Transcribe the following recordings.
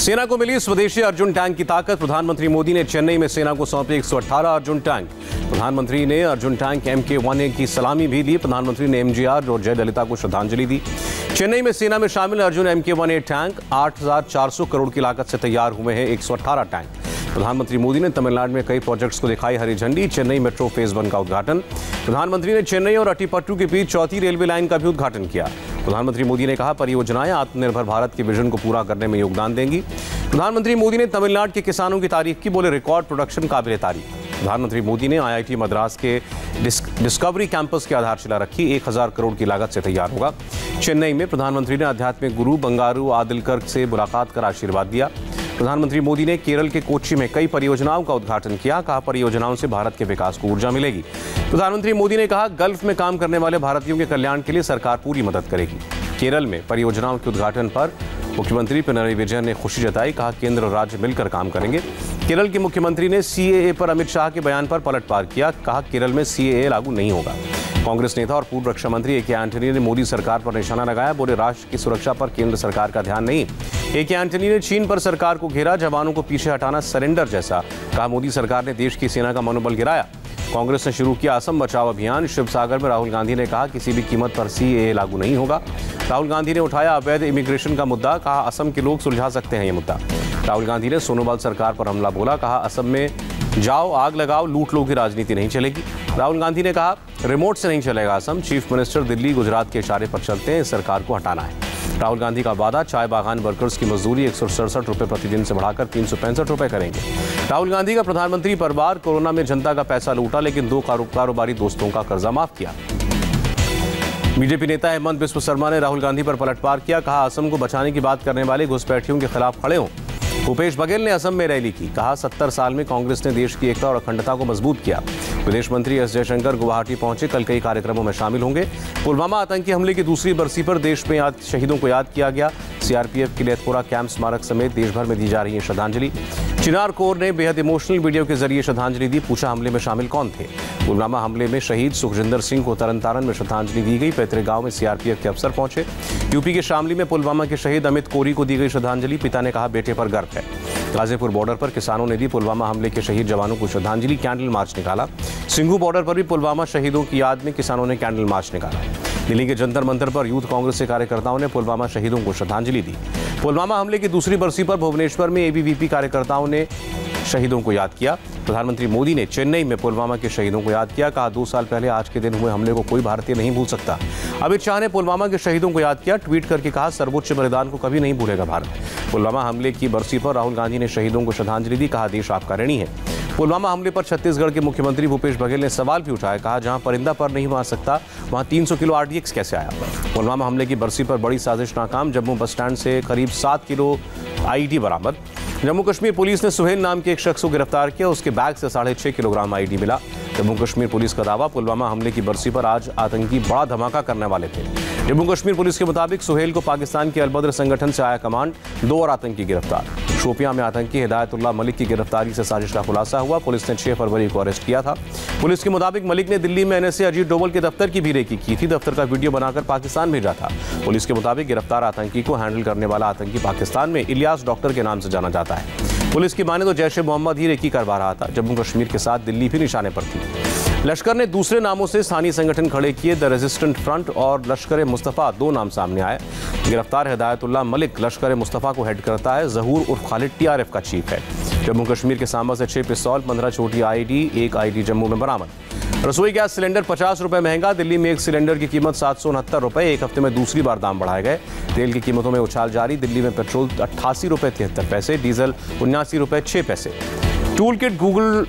सेना को मिली स्वदेशी अर्जुन टैंक की ताकत। प्रधानमंत्री मोदी ने चेन्नई में सेना को सौंपे 118 अर्जुन टैंक। प्रधानमंत्री ने अर्जुन टैंक MK-1A की सलामी भी ली। प्रधानमंत्री ने MGR और जयललिता को श्रद्धांजलि दी। चेन्नई में सेना में शामिल अर्जुन MK-1A टैंक 8,400 करोड़ की लागत से तैयार हुए हैं 118 टैंक। प्रधानमंत्री मोदी ने तमिलनाडु में कई प्रोजेक्ट्स को दिखाई हरी झंडी। चेन्नई मेट्रो फेज 1 का उद्घाटन। प्रधानमंत्री ने चेन्नई और अट्टीपट्टू के बीच चौथी रेलवे लाइन का भी उद्घाटन किया। प्रधानमंत्री मोदी ने कहा, परियोजनाएं आत्मनिर्भर भारत के विजन को पूरा करने में योगदान देंगी। प्रधानमंत्री मोदी ने तमिलनाडु के किसानों की तारीफ की, बोले रिकॉर्ड प्रोडक्शन काबिल तारीफ। प्रधानमंत्री मोदी ने IIT मद्रास के डिस्कवरी कैंपस की आधारशिला रखी। 1,000 करोड़ की लागत से तैयार होगा। चेन्नई में प्रधानमंत्री ने आध्यात्मिक गुरु बंगारू आदिलकर से मुलाकात कर आशीर्वाद दिया। प्रधानमंत्री मोदी ने केरल के कोच्चि में कई परियोजनाओं का उद्घाटन किया। कहा, परियोजनाओं से भारत के विकास को ऊर्जा मिलेगी। प्रधानमंत्री मोदी ने कहा, गल्फ में काम करने वाले भारतीयों के कल्याण के लिए सरकार पूरी मदद करेगी। केरल में परियोजनाओं के उद्घाटन पर मुख्यमंत्री पिनराई विजयन ने खुशी जताई। कहा, केंद्र और राज्य मिलकर काम करेंगे। केरल के मुख्यमंत्री ने CAA पर अमित शाह के बयान पर पलटवार किया। कहा, केरल में CAA लागू नहीं होगा। कांग्रेस नेता और पूर्व रक्षा मंत्री AK एंटनी ने मोदी सरकार पर निशाना लगाया। बोले, राष्ट्र की सुरक्षा पर केंद्र सरकार का ध्यान नहीं। AK एंटनी ने चीन पर सरकार को घेरा। जवानों को पीछे हटाना सरेंडर जैसा। कहा, मोदी सरकार ने देश की सेना का मनोबल गिराया। कांग्रेस ने शुरू किया असम बचाओ अभियान। शिवसागर में राहुल गांधी ने कहा, किसी भी कीमत पर CAA लागू नहीं होगा। राहुल गांधी ने उठाया अवैध इमिग्रेशन का मुद्दा। कहा, असम के लोग सुलझा सकते हैं ये मुद्दा। राहुल गांधी ने सोनोवाल सरकार पर हमला बोला। कहा, असम में जाओ आग लगाओ लूट लो की राजनीति नहीं चलेगी। राहुल गांधी ने कहा, रिमोट से नहीं चलेगा असम। चीफ मिनिस्टर दिल्ली गुजरात के इशारे पर चलते हैं, इस सरकार को हटाना है। राहुल गांधी का वादा, चाय बागान वर्कर्स की मजदूरी 167 रुपये प्रतिदिन से बढ़ाकर 365 रुपये करेंगे। राहुल गांधी का प्रधानमंत्री परिवार, कोरोना में जनता का पैसा लूटा लेकिन 2 कारोबारी दोस्तों का कर्जा माफ किया। बीजेपी नेता हेमंत बिस्व शर्मा ने राहुल गांधी पर पलटवार किया। कहा, असम को बचाने की बात करने वाले घुसपैठियों के खिलाफ खड़े हों। भूपेश बघेल ने असम में रैली की। कहा, 70 साल में कांग्रेस ने देश की एकता और अखंडता को मजबूत किया। विदेश मंत्री S जयशंकर गुवाहाटी पहुंचे, कल कई कार्यक्रमों में शामिल होंगे। पुलवामा आतंकी हमले की दूसरी बरसी पर देश में शहीदों को याद किया गया। CRPF के लेथपोरा कैंप स्मारक समेत देश भर में दी जा रही है श्रद्धांजलि। चिनार कौर ने बेहद इमोशनल वीडियो के जरिए श्रद्धांजलि दी। पूछा, हमले में शामिल कौन थे। पुलवामा हमले में शहीद सुखजिंदर सिंह को तरन तारण में श्रद्धांजलि दी गई। पैतृक गांव में CRPF के अफसर पहुंचे। यूपी के शामली में पुलवामा के शहीद अमित कोरी को दी गई श्रद्धांजलि। पिता ने कहा, बेटे पर गर्व है। गाजीपुर बॉर्डर पर किसानों ने दी पुलवामा हमले के शहीद जवानों को श्रद्धांजलि। कैंडल मार्च निकाला। सिंघू बॉर्डर पर भी पुलवामा शहीदों की याद में किसानों ने कैंडल मार्च निकाला। दिल्ली के जंतर मंतर पर यूथ कांग्रेस के कार्यकर्ताओं ने पुलवामा शहीदों को श्रद्धांजलि दी। पुलवामा हमले की दूसरी बरसी पर भुवनेश्वर में ABVP कार्यकर्ताओं ने शहीदों को याद किया। प्रधानमंत्री मोदी ने चेन्नई में पुलवामा के शहीदों को याद किया। कहा, 2 साल पहले आज के दिन हुए हमले को कोई भारतीय नहीं भूल सकता। अमित शाह ने पुलवामा के शहीदों को याद किया। ट्वीट करके कहा, सर्वोच्च बलिदान को कभी नहीं भूलेगा भारत। पुलवामा हमले की बरसी पर राहुल गांधी ने शहीदों को श्रद्धांजलि दी। कहा, देश आपका ऋणी है। पुलवामा हमले पर छत्तीसगढ़ के मुख्यमंत्री भूपेश बघेल ने सवाल भी उठाया। कहा, जहां परिंदा पर नहीं मार सकता वहां 300 किलो RDX कैसे आया। पुलवामा हमले की बरसी पर बड़ी साजिश नाकाम। जम्मू बस स्टैंड से करीब 7 किलो IED बरामद। जम्मू कश्मीर पुलिस ने सुहेल नाम के एक शख्स को गिरफ्तार किया। उसके बैग से 6.5 किलोग्राम IED मिला। जम्मू कश्मीर पुलिस का दावा, पुलवामा हमले की बरसी पर आज आतंकी बड़ा धमाका करने वाले थे। जम्मू कश्मीर पुलिस के मुताबिक सुहेल को पाकिस्तान के अलबद्र संगठन से आया कमांड। 2 और आतंकी गिरफ्तार। शोपियां में आतंकी हिदायतुल्लाह मलिक की गिरफ्तारी से साजिश का खुलासा हुआ। पुलिस ने 6 फरवरी को अरेस्ट किया था। पुलिस के मुताबिक मलिक ने दिल्ली में NSA अजीत डोभाल के दफ्तर की भी रेकी की थी। दफ्तर का वीडियो बनाकर पाकिस्तान भेजा था। पुलिस के मुताबिक गिरफ्तार आतंकी को हैंडल करने वाला आतंकी पाकिस्तान में इलियास डॉक्टर के नाम से जाना जाता है। पुलिस की माने तो जैश-ए-मोहम्मद ही रेकी करवा रहा था। जम्मू कश्मीर के साथ दिल्ली भी निशाने पर थी। लश्कर ने दूसरे नामों से स्थानीय संगठन खड़े किए। द रेजिस्टेंट फ्रंट और लश्कर-ए-मुस्तफ़ा 2 नाम सामने आए। गिरफ्तार हिदायतुल्लाह मलिक लश्कर-ए-मुस्तफ़ा को हेड करता है। जहूर उर्फ खालिद TRF का चीफ है। जम्मू कश्मीर के सांबा से 6 पिस्तौल, 15 छोटी IED, 1 IED जम्मू में बरामद। रसोई गैस सिलेंडर 50 रुपये महंगा। दिल्ली में एक सिलेंडर की कीमत 769 रुपये। एक हफ्ते में दूसरी बार दाम बढ़ाए गए। तेल की कीमतों में उछाल जारी। दिल्ली में पेट्रोल 88 रुपये 73 पैसे, डीजल 79 रुपये 6 पैसे। टूल किट गूगल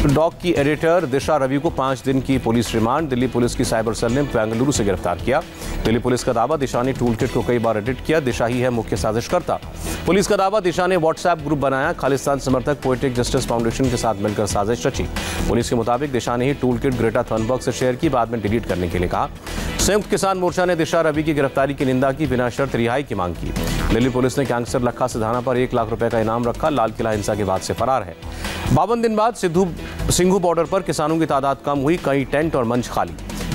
डॉक की एडिटर दिशा रवि को 5 दिन की पुलिस रिमांड। दिल्ली पुलिस की साइबर सेल ने बेंगलुरु से गिरफ्तार किया। दिल्ली पुलिस का दावा, दिशा ने टूल किट को कई बार एडिट किया। दिशा ही है मुख्य साजिशकर्ता। पुलिस का दावा, दिशा ने WhatsApp ग्रुप बनाया। खालिस्तान समर्थक पोएटिक जस्टिस फाउंडेशन के साथ मिलकर साजिश रची। पुलिस के मुताबिक दिशा ने ही टूल किट ग्रेटा थर्नबर्ग से शेयर की, बाद में डिलीट करने के लिए कहा। संयुक्त किसान मोर्चा ने दिशा रवि की गिरफ्तारी की निंदा की, बिना शर्त रिहाई की मांग की। दिल्ली पुलिस ने गैंगस्टर लखा सिधाना पर 1 लाख रुपए का इनाम रखा। लाल किला हिंसा के बाद से फरार है। 52 दिन बाद सिंघू बॉर्डर पर किसानों की तादाद कम हुई। कई टेंट और मंच खाली।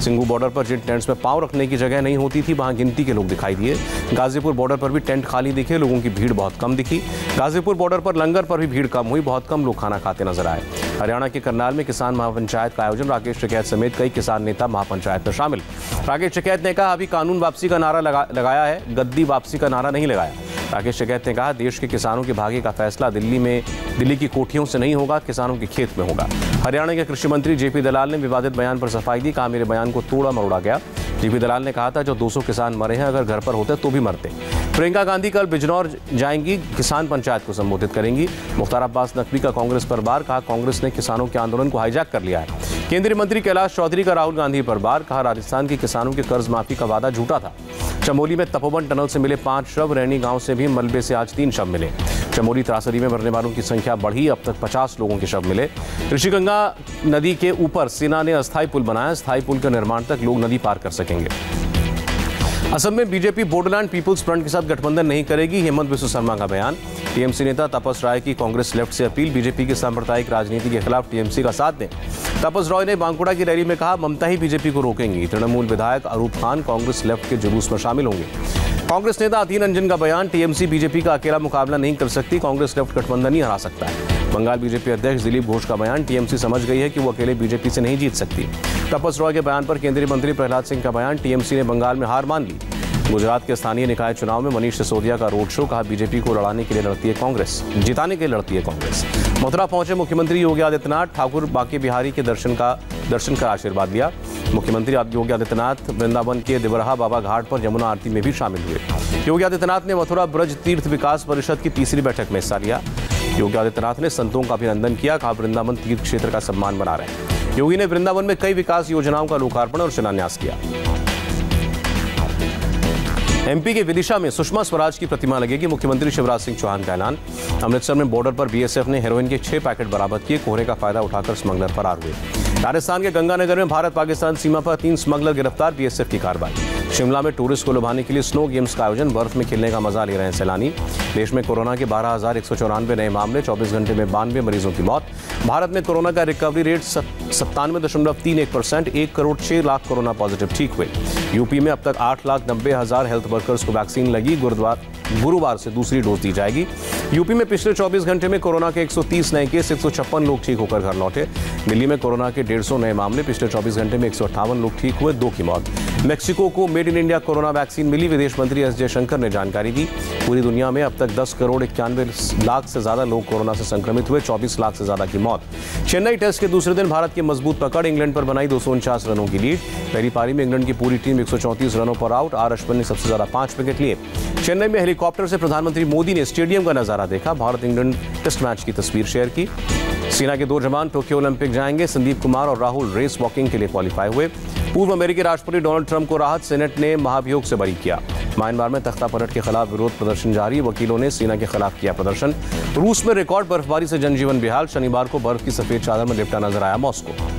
सिंगू बॉर्डर पर जिन टेंट्स में पांव रखने की जगह नहीं होती थी, वहां गिनती के लोग दिखाई दिए। गाजीपुर बॉर्डर पर भी टेंट खाली दिखे, लोगों की भीड़ बहुत कम दिखी। गाजीपुर बॉर्डर पर लंगर पर भी भीड़ कम हुई, बहुत कम लोग खाना खाते नजर आए। हरियाणा के करनाल में किसान महापंचायत का आयोजन, राकेश टिकैत समेत कई किसान नेता महापंचायत में शामिल। राकेश टिकैत ने कहा, अभी कानून वापसी का नारा लगाया है, गद्दी वापसी का नारा नहीं लगाया। राकेश टिकैत ने कहा, देश के किसानों के भाग्य का फैसला दिल्ली की कोठियों से नहीं होगा, किसानों के खेत में होगा। हरियाणा के कृषि मंत्री जेपी दलाल ने विवादित बयान पर सफाई दी, कहा, मेरे बयान को तोड़ा मरोड़ा गया। जेपी दलाल ने कहा था, जो 200 किसान मरे हैं, अगर घर पर होते तो भी मरते। प्रियंका गांधी कल बिजनौर जाएंगी, किसान पंचायत को संबोधित करेंगी। मुख्तार अब्बास नकवी का कांग्रेस पर वार, कहा, कांग्रेस ने किसानों के आंदोलन को हाईजैक कर लिया है। केंद्रीय मंत्री कैलाश चौधरी का राहुल गांधी पर वार, कहा, राजस्थान के किसानों के कर्ज माफी का वादा झूठा था। चमोली में तपोवन टनल से मिले 5 शव, रैनी गांव से भी मलबे से आज 3 शव मिले। चमोली त्रासदी में मरने वालों की संख्या बढ़ी, अब तक 50 लोगों के शव मिले। ऋषिगंगा नदी के ऊपर सेना ने अस्थायी पुल बनाया, स्थायी पुल के निर्माण तक लोग नदी पार कर सकेंगे। असम में बीजेपी बोडोलैंड पीपुल्स फ्रंट के साथ गठबंधन नहीं करेगी, हेमंत बिस्व शर्मा का बयान। टीएमसी नेता तपस राय की कांग्रेस लेफ्ट से अपील, बीजेपी की सांप्रदायिक राजनीति के खिलाफ टीएमसी का साथ दें। तपस रॉय ने बांकुड़ा की रैली में कहा, ममता ही बीजेपी को रोकेंगी। तृणमूल विधायक अरूप खान कांग्रेस लेफ्ट के जुलूस में शामिल होंगे। कांग्रेस नेता अधीर रंजन का बयान, टीएमसी बीजेपी का अकेला मुकाबला नहीं कर सकती, कांग्रेस लेफ्ट गठबंधन ही हरा सकता है। बंगाल बीजेपी अध्यक्ष दिलीप घोष का बयान, टीएमसी समझ गई है कि वो अकेले बीजेपी से नहीं जीत सकती। तपस रॉय के बयान पर केंद्रीय मंत्री प्रहलाद सिंह का बयान, टीएमसी ने बंगाल में हार मान ली। गुजरात के स्थानीय निकाय चुनाव में मनीष सिसोदिया का रोड शो, कहा, बीजेपी को लड़ाने के लिए लड़ती है कांग्रेस, जिताने के लिए लड़ती है कांग्रेस। मथुरा पहुंचे मुख्यमंत्री योगी आदित्यनाथ, ठाकुर बांके बिहारी के दर्शन कर आशीर्वाद लिया। मुख्यमंत्री योगी आदित्यनाथ वृंदावन के दिबरहा बाबा घाट पर यमुना आरती में भी शामिल हुए। योगी आदित्यनाथ ने मथुरा ब्रज तीर्थ विकास परिषद की 3री बैठक में हिस्सा लिया। योगी आदित्यनाथ ने संतों का अभिनंदन किया, कहा, वृंदावन तीर्थ क्षेत्र का सम्मान बना रहे हैं। योगी ने वृंदावन में कई विकास योजनाओं का लोकार्पण और शिलान्यास किया। एमपी के विदिशा में सुषमा स्वराज की प्रतिमा लगेगी, मुख्यमंत्री शिवराज सिंह चौहान का ऐलान। अमृतसर में बॉर्डर पर बीएसएफ ने हेरोइन के 6 पैकेट बरामद किए, कोहरे का फायदा उठाकर स्मगलर फरार हुए। राजस्थान के गंगानगर में भारत पाकिस्तान सीमा पर 3 स्मगलर गिरफ्तार, बीएसएफ की कार्रवाई। शिमला में टूरिस्ट को लुभाने के लिए स्नो गेम्स का आयोजन, बर्फ में खेलने का मजा ले रहे हैं सैलानी। देश में कोरोना के 12,194 नए मामले, 24 घंटे में 92 मरीजों की मौत। भारत में कोरोना का recovery rate 97.31%, 1 crore 6 lakh corona positive ठीक हुए। यूपी में अब तक 8,90,000 हेल्थ वर्कर्स को वैक्सीन लगी, गुरुवार से दूसरी डोज दी जाएगी। यूपी में पिछले 24 घंटे में कोरोना के 130 नए केस, 156 लोग ठीक होकर घर लौटे। दिल्ली में कोरोना के 150 नए मामले, पिछले 24 घंटे में 158 लोग ठीक हुए, 2 की मौत। मेक्सिको को made in India corona vaccine मिली, विदेश मंत्री एस जयशंकर ने जानकारी दी। पूरी दुनिया में अब तक 10 करोड़ 91 लाख से ज्यादा लोग कोरोना से संक्रमित हुए, 24 लाख से ज्यादा की मौत। चेन्नई टेस्ट के दूसरे दिन भारत की मजबूत पकड़, इंग्लैंड पर बनाई 249 रनों की लीड। पहली पारी में इंग्लैंड की पूरी टीम 134 रनों पर आउट, आर अश्विन ने सबसे ज्यादा 5 विकेट लिए। चेन्नई में हेलीकॉप्टर से प्रधानमंत्री मोदी ने स्टेडियम का नजारा देखा, भारत इंग्लैंड टेस्ट मैच की तस्वीर शेयर की। सेना के 2 जवान टोक्यो ओलंपिक जाएंगे, संदीप कुमार और राहुल रेस वॉकिंग के लिए क्वालिफाई हुए। पूर्व अमेरिकी राष्ट्रपति डोनाल्ड ट्रंप को राहत, सेनेट ने महाभियोग से बरी किया। म्यांमार में तख्तापलट के खिलाफ विरोध प्रदर्शन जारी, वकीलों ने सेना के खिलाफ किया प्रदर्शन। रूस में रिकॉर्ड बर्फबारी से जनजीवन बेहाल, शनिवार को बर्फ की सफेद चादर में लिपटा नजर आया मॉस्को।